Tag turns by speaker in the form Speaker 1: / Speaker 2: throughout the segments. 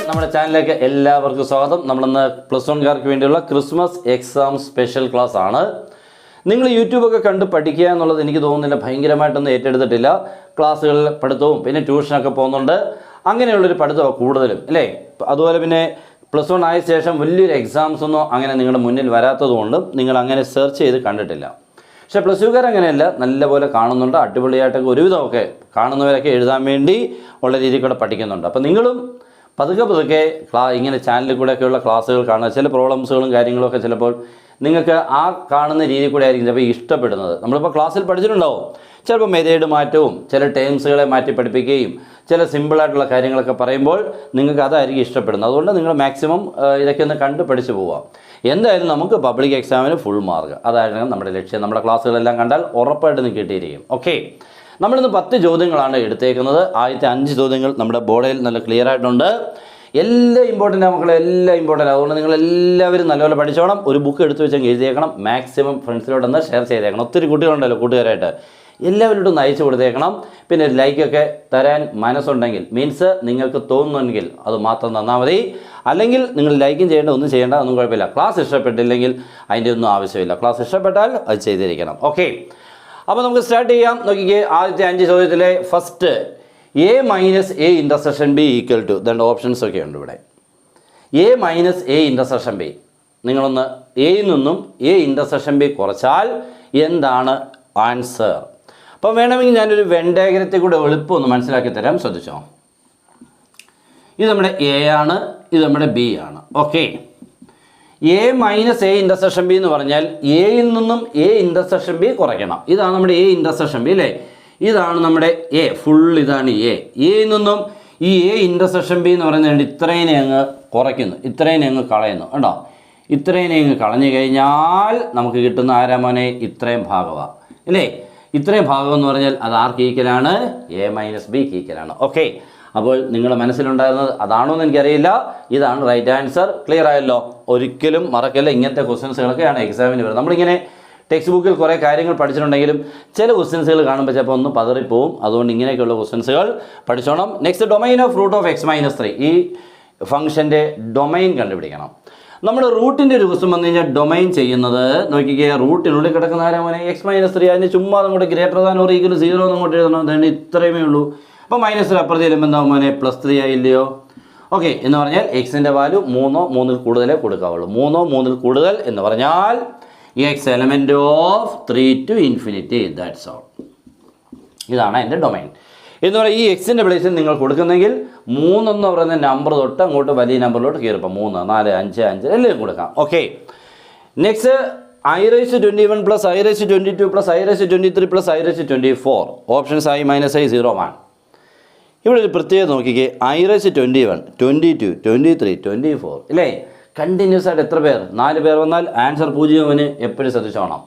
Speaker 1: നമ്മുടെ ചാനലിലേക്ക് എല്ലാവർക്കും സ്വാഗതം. നമ്മളിന്ന് +1കാർക്ക് വേണ്ടിയുള്ള ക്രിസ്മസ് എക്സാം സ്പെഷ്യൽ ക്ലാസ് ആണ്. നിങ്ങൾ യൂട്യൂബൊക്കെ കണ്ട് പഠിക്കുക എന്നുള്ളത് എനിക്ക് തോന്നുന്നില്ല ഭയങ്കരമായിട്ടൊന്നും ഏറ്റെടുത്തിട്ടില്ല. ക്ലാസ്സുകളിൽ പഠിത്തവും പിന്നെ ട്യൂഷനൊക്കെ പോകുന്നുണ്ട്. അങ്ങനെയുള്ളൊരു പഠിത്തമാണ് കൂടുതലും അല്ലേ. അതുപോലെ പിന്നെ +1 ആയ ശേഷം വലിയൊരു എക്സാംസ് ഒന്നും അങ്ങനെ നിങ്ങളുടെ മുന്നിൽ വരാത്തതുകൊണ്ടും നിങ്ങൾ അങ്ങനെ സെർച്ച് ചെയ്ത് കണ്ടിട്ടില്ല. പക്ഷേ +2കാർ അങ്ങനെയല്ല, നല്ലപോലെ കാണുന്നുണ്ട്. അടിപൊളിയായിട്ടൊക്കെ ഒരുവിധമൊക്കെ കാണുന്നവരൊക്കെ എഴുതാൻ വേണ്ടി ഉള്ള രീതിയിൽ കൂടെ പഠിക്കുന്നുണ്ട്. അപ്പോൾ നിങ്ങളും പതുക്കെ ഇങ്ങനെ ചാനലിൽ കൂടെയൊക്കെയുള്ള ക്ലാസ്സുകൾ കാണുക. ചില പ്രോബ്ലംസുകളും കാര്യങ്ങളൊക്കെ ചിലപ്പോൾ നിങ്ങൾക്ക് ആ കാണുന്ന രീതിയിൽ കൂടെ ആയിരിക്കും ചിലപ്പോൾ ഇഷ്ടപ്പെടുന്നത്. നമ്മളിപ്പോൾ ക്ലാസ്സിൽ പഠിച്ചിട്ടുണ്ടാവും, ചിലപ്പോൾ മെത്തേഡ് മാറ്റവും ചില ടേംസുകളെ മാറ്റി പഠിപ്പിക്കുകയും ചില സിമ്പിളായിട്ടുള്ള കാര്യങ്ങളൊക്കെ പറയുമ്പോൾ നിങ്ങൾക്ക് അതായിരിക്കും ഇഷ്ടപ്പെടുന്നത്. അതുകൊണ്ട് നിങ്ങൾ മാക്സിമം ഇതൊക്കെ ഒന്ന് കണ്ട് പഠിച്ചു പോവുക. എന്തായാലും നമുക്ക് പബ്ലിക് എക്സാമിന് ഫുൾ മാർക്ക്, അതായിരുന്നു നമ്മുടെ ലക്ഷ്യം. നമ്മുടെ ക്ലാസ്സുകളെല്ലാം കണ്ടാൽ ഉറപ്പായിട്ടും കിട്ടിയിരിക്കും. ഓക്കെ, നമ്മളിന്ന് 10 ചോദ്യങ്ങളാണ് എടുത്തേക്കുന്നത്. ആദ്യത്തെ 5 ചോദ്യങ്ങൾ നമ്മുടെ ബോർഡിൽ നല്ല ക്ലിയർ ആയിട്ടുണ്ട്. എല്ലാം ഇമ്പോർട്ടൻ്റ് മക്കളെ, എല്ലാം ഇമ്പോർട്ടൻ്റ്. അതുകൊണ്ട് നിങ്ങൾ എല്ലാവരും നല്ലപോലെ പഠിച്ചോണം. ഒരു ബുക്ക് എടുത്ത് വെച്ചെങ്കിൽ എഴുതിയേക്കണം. മാക്സിമം ഫ്രണ്ട്സിനോടൊന്ന് ഷെയർ ചെയ്തേക്കണം. ഒത്തിരി കുട്ടികളുണ്ടല്ലോ കൂട്ടുകാരായിട്ട്, എല്ലാവരോടും ഒന്ന് അയച്ചു കൊടുത്തേക്കണം. പിന്നെ ഒരു ലൈക്കൊക്കെ തരാൻ മനസ്സുണ്ടെങ്കിൽ, മീൻസ് നിങ്ങൾക്ക് തോന്നുന്നെങ്കിൽ അത് മാത്രം തന്നാൽ മതി. അല്ലെങ്കിൽ നിങ്ങൾ ലൈക്കും ചെയ്യേണ്ട, ഒന്നും ചെയ്യേണ്ട, ഒന്നും കുഴപ്പമില്ല. ക്ലാസ് ഇഷ്ടപ്പെട്ടില്ലെങ്കിൽ അതിൻ്റെ ഒന്നും ആവശ്യമില്ല. ക്ലാസ് ഇഷ്ടപ്പെട്ടാൽ അത് ചെയ്തിരിക്കണം. ഓക്കെ, അപ്പോൾ നമുക്ക് സ്റ്റാർട്ട് ചെയ്യാം. നോക്കിക്കേ, ആദ്യത്തെ 5 ചോദ്യത്തിലെ first, A minus A intersection B equal to, രണ്ട് ഓപ്ഷൻസ് ഒക്കെ ഉണ്ട് ഇവിടെ. A minus A intersection B, നിങ്ങളൊന്ന് എയിൽ നിന്നും A intersection B കുറച്ചാൽ എന്താണ് ആൻസർ? അപ്പോൾ വേണമെങ്കിൽ ഞാനൊരു വെൻ ഡയഗ്രത്തിൽ കൂടെ എളുപ്പം ഒന്ന് മനസ്സിലാക്കി തരാം, ശ്രദ്ധിച്ചോ. ഇത് നമ്മുടെ A ആണ്, ഇത് നമ്മുടെ B ആണ്. Okay, A minus A intersection B എന്ന് പറഞ്ഞാൽ എയിൽ നിന്നും A ഇൻ്റർസെക്ഷൻ B കുറയ്ക്കണം. ഇതാണ് നമ്മുടെ A ഇൻ്റർസെക്ഷൻ B അല്ലേ. ഇതാണ് നമ്മുടെ A, ഫുൾ ഇതാണ് എയിൽ നിന്നും ഈ A ഇൻ്റർസെക്ഷൻ B എന്ന് പറയുന്നത് ഇത്രേനെ അങ്ങ് കുറയ്ക്കുന്നു, ഇത്രേനെ അങ്ങ് കളയുന്നു. കണ്ടോ, ഇത്രേനെ അങ്ങ് കളഞ്ഞു കഴിഞ്ഞാൽ നമുക്ക് കിട്ടുന്ന ആരാമോനെ ഇത്രയും ഭാഗമാണ് അല്ലേ. ഇത്രയും ഭാഗം എന്ന് പറഞ്ഞാൽ അത് ആർക്ക് ഈക്വലാണ്? A minus B ഈക്വലാണ്. ഓക്കെ, അപ്പോൾ നിങ്ങളുടെ മനസ്സിലുണ്ടായിരുന്നത് അതാണോ എന്ന് എനിക്കറിയില്ല. ഇതാണ് റൈറ്റ് ആൻസർ. ക്ലിയർ ആയല്ലോ. ഒരിക്കലും മറക്കല്ല, ഇങ്ങനത്തെ ക്വസ്റ്റ്യൻസുകളൊക്കെയാണ് എക്സാമിന് വരുന്നത്. നമ്മളിങ്ങനെ ടെക്സ്റ്റ് ബുക്കിൽ കുറേ കാര്യങ്ങൾ പഠിച്ചിട്ടുണ്ടെങ്കിലും ചില ക്വസ്റ്റ്യൻസുകൾ കാണുമ്പോൾ ചിലപ്പോൾ ഒന്ന് പതറിപ്പോവും. അതുകൊണ്ട് ഇങ്ങനെയൊക്കെയുള്ള ക്വസ്റ്റ്യൻസുകൾ പഠിച്ചോണം. Next, domain of root of x-3. ഈ ഫംഗ്ഷൻ്റെ ഡൊമൈൻ കണ്ടുപിടിക്കണം. നമ്മൾ റൂട്ടിൻ്റെ ഒരു ക്വസ്റ്റ്യൻ വന്നു കഴിഞ്ഞാൽ ഡൊമൈൻ ചെയ്യുന്നത് നോക്കിക്കുക, റൂട്ടിനുള്ളിൽ കിടക്കുന്ന ആരാമോനെ x-3. അതിന് ചുമ്മാ അങ്ങോട്ട് ഗ്രേറ്റർ ദാൻ ഓർ ഈക്വൽ 0 എന്ന് അങ്ങോട്ട് എഴുതണം. അതുകൊണ്ട് ഇത്രയുമേ ഉള്ളൂ. അപ്പോൾ -3 അപ്പുറത്ത് ചെല്ലുമ്പോൾ എന്താവും മോനെ? +3 ആയില്ലയോ? ഓക്കെ, എന്ന് പറഞ്ഞാൽ എക്സിൻ്റെ വാല്യൂ 3 3ൽ കൂടുതലേ കൊടുക്കാവുള്ളൂ. 3 3ൽ കൂടുതൽ എന്ന് പറഞ്ഞാൽ X element of 3 to infinity, that's all. ഇതാണ് എൻ്റെ ഡൊമൈൻ എന്ന് പറയുക. ഈ എക്സിൻ്റെ പ്ലേസിൽ നിങ്ങൾ കൊടുക്കുന്നെങ്കിൽ 3 എന്ന് പറയുന്ന നമ്പർ തൊട്ട് അങ്ങോട്ട് വലിയ നമ്പറിലോട്ട് കയറിപ്പോൾ 3 4 5 5 എല്ലാം കൊടുക്കാം. Okay, next, i⁻21 + i⁻22 + i⁻23 + i⁻24. Options i -i 0 1. ഇവിടെ ഒരു പ്രത്യേകത നോക്കിക്കേ, i⁻21 22 23 24 അല്ലേ. കണ്ടിന്യൂസ് ആയിട്ട് എത്ര പേർ? 4 പേർ വന്നാൽ ആൻസർ 0 എപ്പോഴും ശ്രദ്ധിച്ചോണം.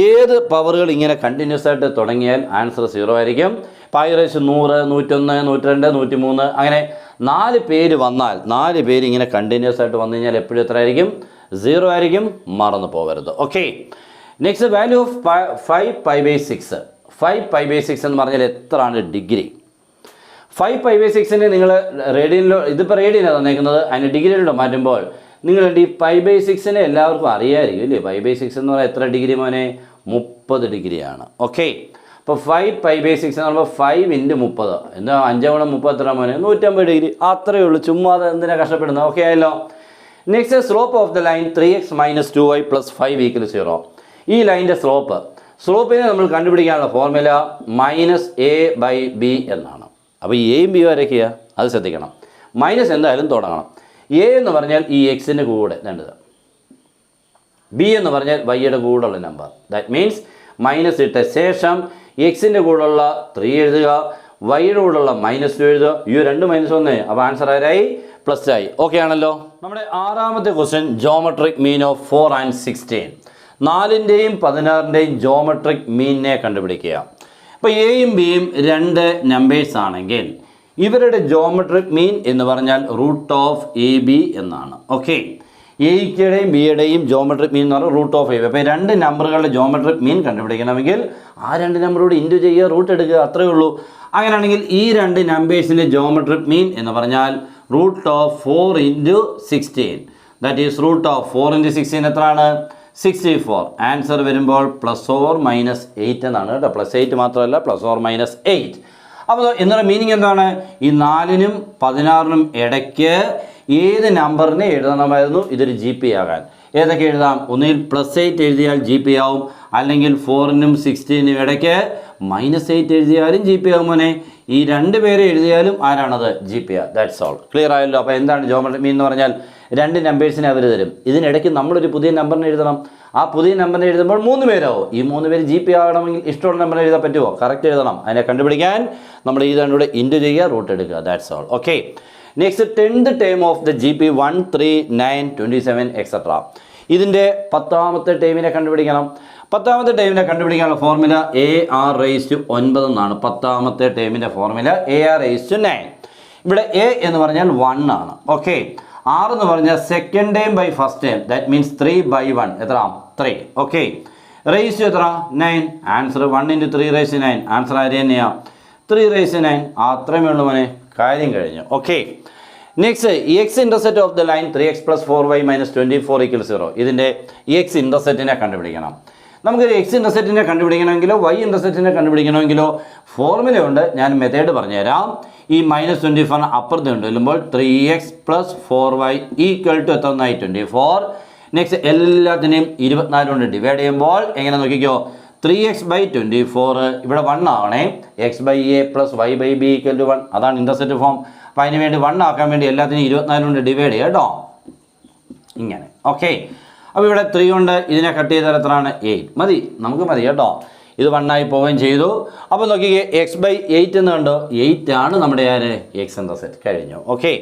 Speaker 1: ഏത് പവറുകൾ ഇങ്ങനെ കണ്ടിന്യൂസ് ആയിട്ട് തുടങ്ങിയാൽ ആൻസർ 0 ആയിരിക്കും. ഇപ്പോൾ i⁻100 101 102 103 അങ്ങനെ 4 പേര് വന്നാൽ 4 പേര് ഇങ്ങനെ കണ്ടിന്യൂസ് ആയിട്ട് വന്നു കഴിഞ്ഞാൽ എപ്പോഴും എത്ര ആയിരിക്കും? 0 ആയിരിക്കും. മറന്നു പോകരുത്. Okay, next, value of 5π/6. 5π/6 എന്ന് പറഞ്ഞാൽ എത്രയാണ് ഡിഗ്രി? 5π/6 നിങ്ങൾ റേഡിയനിലോ, ഇതിപ്പോൾ റേഡിയനാണ് തന്നേക്കുന്നത്, അതിന് ഡിഗ്രിയിലോ മാറ്റുമ്പോൾ നിങ്ങൾ ഈ π/6 എല്ലാവർക്കും അറിയാമായിരിക്കും അല്ലേ. π/6 എന്ന് പറഞ്ഞാൽ എത്ര ഡിഗ്രി മോനെ? 30 ഡിഗ്രിയാണ്. ഓക്കെ, അപ്പോൾ 5π/6 എന്ന് പറയുമ്പോൾ 5 × 30 എന്താ 5 × 30 എത്ര മോനെ? 150 ഡിഗ്രി. അത്രയേ ഉള്ളൂ. ചുമ്മാ അത് എന്തിനാണ് കഷ്ടപ്പെടുന്നത്? ഓക്കെ ആയല്ലോ. Next, slope of the line 3x - 2y + 5 = 0. ഈ ലൈൻ്റെ സ്ലോപ്പിനെ നമ്മൾ കണ്ടുപിടിക്കാനുള്ള ഫോർമുല -a/b എന്നാണ്. അപ്പോൾ എയും ബിയും വരയ്ക്കുക, അത് ശ്രദ്ധിക്കണം. മൈനസ് എന്തായാലും തുടങ്ങണം. എ എന്ന് പറഞ്ഞാൽ ഈ എക്സിൻ്റെ കൂടെ വേണ്ടത്, ബി എന്ന് പറഞ്ഞാൽ വൈയുടെ കൂടെയുള്ള നമ്പർ. ദാറ്റ് മീൻസ് മൈനസ് ഇട്ട ശേഷം എക്സിൻ്റെ കൂടെയുള്ള 3 എഴുതുക, വൈയുടെ കൂടെയുള്ള -2 എഴുതുക. ഈ 2 -1, അപ്പോൾ ആൻസർ ആരായി? +2 ആയി. ഓക്കെ ആണല്ലോ. നമ്മുടെ 6ാമത്തെ question, geometric mean of 4 and 16. 4ൻ്റെയും 16ൻ്റെയും ജോമെട്രിക് മീനിനെ കണ്ടുപിടിക്കുക. ഇപ്പോൾ എയും ബിയും 2 നമ്പേഴ്സ് ആണെങ്കിൽ ഇവരുടെ ജോമെട്രിക് മീൻ എന്ന് പറഞ്ഞാൽ √AB എന്നാണ്. ഓക്കെ, എയുടെയും ബിയുടെയും ജോമെട്രിക് മീൻ എന്ന് പറഞ്ഞാൽ √AB. അപ്പോൾ 2 നമ്പറുകളുടെ ജോമെട്രിക് മീൻ കണ്ടുപിടിക്കണമെങ്കിൽ ആ 2 നമ്പറോട് ഇൻറ്റു ചെയ്യുക, റൂട്ട് എടുക്കുക, അത്രയേ ഉള്ളൂ. അങ്ങനെയാണെങ്കിൽ ഈ 2 നമ്പേഴ്സിൻ്റെ ജോമെട്രിക് മീൻ എന്ന് പറഞ്ഞാൽ root of 4 into 16. That is root of 4 into 16 എത്രയാണ്? 64. ആൻസർ വരുമ്പോൾ +or-8 എന്നാണ് കേട്ടോ. +8 മാത്രമല്ല, +or-8. അപ്പോൾ ഇതിൻ്റെ മീനിങ് എന്താണ്? ഈ 4-നും 16-നും ഇടയ്ക്ക് ഏത് നമ്പറിനെ എഴുതണമായിരുന്നു ഇതൊരു GP ആകാൻ? ഏതൊക്കെ എഴുതാം? ഒന്നുകിൽ +8 എഴുതിയാൽ GP ആവും, അല്ലെങ്കിൽ 4-നും 16-നും ഇടയ്ക്ക് -8 എഴുതിയാലും GP ആവും. മോനെ ഈ രണ്ട് പേരെ എഴുതിയാലും ആരാണത്? GP. That's all. ക്ലിയർ ആയല്ലോ? അപ്പോൾ എന്താണ് ജോമെട്രി മീൻ എന്ന് പറഞ്ഞാൽ? രണ്ട് നമ്പേഴ്സിനെ അവർ തരും, ഇതിനിടയ്ക്ക് നമ്മളൊരു പുതിയ നമ്പറിനെ എഴുതണം. ആ പുതിയ നമ്പറിനെ എഴുതുമ്പോൾ 3 പേരാവും. ഈ 3 പേര് GP ആകണമെങ്കിൽ ഇഷ്ടമുള്ള നമ്പർ എഴുതാൻ പറ്റുമോ? കറക്റ്റ് എഴുതണം. അതിനെ കണ്ടുപിടിക്കാൻ നമ്മൾ ഈ രണ്ടുകൂടെ ഇൻറ്റു ചെയ്യുക, റൂട്ട് എടുക്കുക. That's all. Okay. Next 10th term of the GP 1, 3, 9, 27 etcetera. ഇതിൻ്റെ 10ാമത്തെ ടേമിനെ കണ്ടുപിടിക്കണം. 10ാമത്തെ ടേമിനെ കണ്ടുപിടിക്കാനുള്ള ഫോർമുല AR⁹9 എന്നാണ്. 10ാമത്തെ ടേമിൻ്റെ ഫോർമുല AR⁹9. ഇവിടെ A എന്ന് പറഞ്ഞാൽ 1 ആണ്. ഓക്കെ. R എന്ന് പറഞ്ഞാൽ second time by first time. That means 3/1. എത്ര? 3. ഓക്കെ. റേസ് എത്ര? 9. ആൻസർ 1 × 3⁹9. ആൻസർ ആര് തന്നെയാണ്? 3⁹9. അത്രയുമേ ഉള്ളൂ മോനെ, കാര്യം കഴിഞ്ഞു. Okay. Next x intersect of the line 3x + 4y - 24 = 0. ഇതിൻ്റെ x ഇൻ്റർസെറ്റിനെ കണ്ടുപിടിക്കണം. നമുക്കൊരു x ഇൻ്റർസെറ്റിനെ കണ്ടുപിടിക്കണമെങ്കിലോ y ഇൻ്റർസെറ്റിനെ കണ്ടുപിടിക്കണമെങ്കിലോ ഫോർമുലയുണ്ട്. ഞാൻ മെത്തേഡ് പറഞ്ഞുതരാം. ഈ -24 അപ്പുറത്ത് കൊണ്ടുവരുമ്പോൾ 3x + 4y = എത്ര? 24. നെക്സ്റ്റ് എല്ലാത്തിനെയും 24 കൊണ്ട് ഡിവൈഡ് ചെയ്യുമ്പോൾ എങ്ങനെ നോക്കിക്കോ? 3x/24 ഇവിടെ 1 ആവണേ. x/a + y/b = 1. അതാണ് ഇൻ്റർസെറ്റ് ഫോം. അപ്പോൾ അതിന് വേണ്ടി 1 ആക്കാൻ വേണ്ടി എല്ലാത്തിനെയും 24 കൊണ്ട് ഡിവൈഡ് ചെയ്യുക കേട്ടോ. ഇങ്ങനെ. ഓക്കെ. അപ്പോൾ ഇവിടെ 3 കൊണ്ട് ഇതിനെ കട്ട് ചെയ്താൽ എത്രയാണ്? 8 മതി, നമുക്ക് മതി കേട്ടോ. ഇത് 1 ആയി പോവുകയും ചെയ്തു. അപ്പോൾ നോക്കിക്കേ, x/8 എന്ന് കണ്ടോ? 8 ആണ് നമ്മുടെ ആര്? x intercept. കഴിഞ്ഞു. Okay.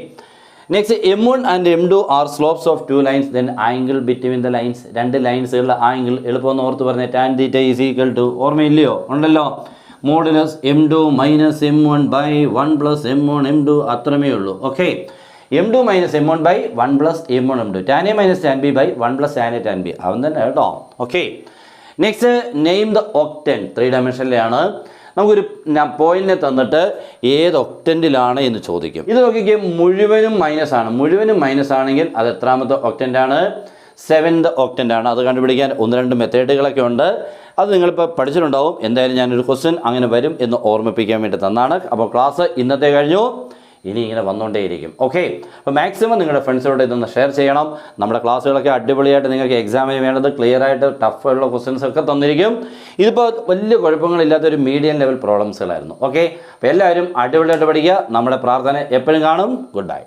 Speaker 1: Next M1 and M2 are slopes of 2 lines. Then angle between the lines. രണ്ട് ലൈൻസുകളുടെ ആംഗിൾ എളുപ്പമെന്ന് ഓർത്ത് പറഞ്ഞ tan θ = ഓർമ്മയില്ലയോ? ഉണ്ടല്ലോ. Modulus M2 - M1/1 + M1 M2. അത്രമേ ഉള്ളൂ. Okay. M2 - M1/1 + M1 M2. tan A - tan B/1 + tan A tan B. അവൻ തന്നെ കേട്ടോ. Okay. Next name the octant. 3 ഡയമെൻഷനിലാണ്. നമുക്കൊരു പോയിന്റിനെ തന്നിട്ട് ഏത് ഒക്ടൻറ്റിലാണ് എന്ന് ചോദിക്കും. ഇത് നോക്കിക്കേ, മുഴുവനും മൈനസാണ്. മുഴുവനും മൈനസ് ആണെങ്കിൽ അത് എത്രാമത്തെ ഒക്ടൻ്റാണ്? 7th ഒക്ടൻ്റാണ്. അത് കണ്ടുപിടിക്കാൻ 1-2 മെത്തേഡുകളൊക്കെ ഉണ്ട്. അത് നിങ്ങളിപ്പോൾ പഠിച്ചിട്ടുണ്ടാവും. എന്തായാലും ഞാനൊരു ക്വസ്റ്റ്യൻ അങ്ങനെ വരും എന്ന് ഓർമ്മിപ്പിക്കാൻ വേണ്ടി തന്നാണ്. അപ്പോൾ ക്ലാസ് ഇന്നത്തെ കഴിഞ്ഞു. ഇനി ഇങ്ങനെ വന്നുകൊണ്ടേയിരിക്കും. ഓക്കെ. അപ്പോൾ മാക്സിമം നിങ്ങളുടെ ഫ്രണ്ട്സിനോട് ഇതൊന്ന് ഷെയർ ചെയ്യണം. നമ്മുടെ ക്ലാസ്സുകളൊക്കെ അടിപൊളിയായിട്ട് നിങ്ങൾക്ക് എക്സാമിന് വേണ്ടത് ക്ലിയർ ആയിട്ട് ടഫുള്ള ക്വസ്റ്റ്യൻസ് ഒക്കെ തന്നിരിക്കും. ഇതിപ്പോൾ വലിയ കുഴപ്പങ്ങളില്ലാത്തൊരു മീഡിയം ലെവൽ പ്രോബ്ലംസുകളായിരുന്നു. ഓക്കെ. അപ്പോൾ എല്ലാവരും അടിപൊളിയായിട്ട് പഠിക്കുക. നമ്മുടെ പ്രാർത്ഥന എപ്പോഴും കാണും. Good bye.